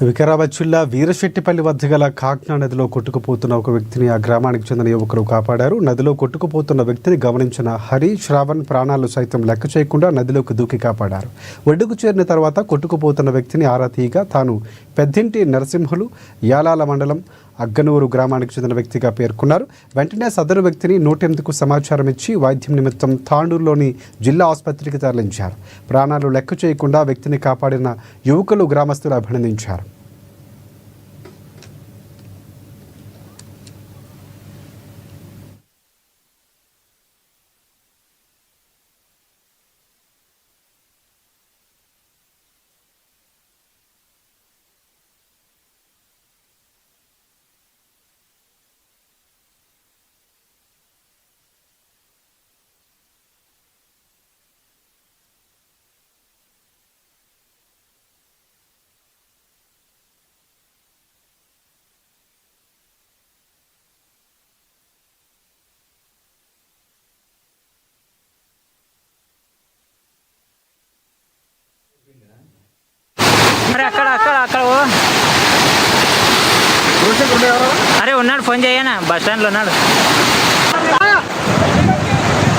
వికారాబాద్ జిల్లా వీరశెట్టిపల్లి వద్ద గల కాక్నా నదిలో కొట్టుకుపోతున్న ఒక వ్యక్తిని ఆ గ్రామానికి చెందిన యువకులు కాపాడారు. నదిలో కొట్టుకుపోతున్న వ్యక్తిని గమనించిన హరి, శ్రావణ్ ప్రాణాలు సైతం లెక్క చేయకుండా నదిలోకి దూకి కాపాడారు. ఒడ్డుకు చేరిన తర్వాత కొట్టుకుపోతున్న వ్యక్తిని ఆరా తీయగా తాను పెద్దింటి నరసింహులు, యాలాల మండలం అగ్గనూరు గ్రామానికి చెందిన వ్యక్తిగా పేర్కొన్నారు. వెంటనే సదరు వ్యక్తిని 108కు సమాచారం ఇచ్చి వైద్యం నిమిత్తం తాండూరులోని జిల్లా ఆసుపత్రికి తరలించారు. ప్రాణాలు లెక్క చేయకుండా వ్యక్తిని కాపాడిన యువకులు గ్రామస్తులు అభినందించారు. అరే అక్కడ అరే ఉన్నాడు, ఫోన్ చేయనా, బస్ స్టాండ్లో ఉన్నాడు.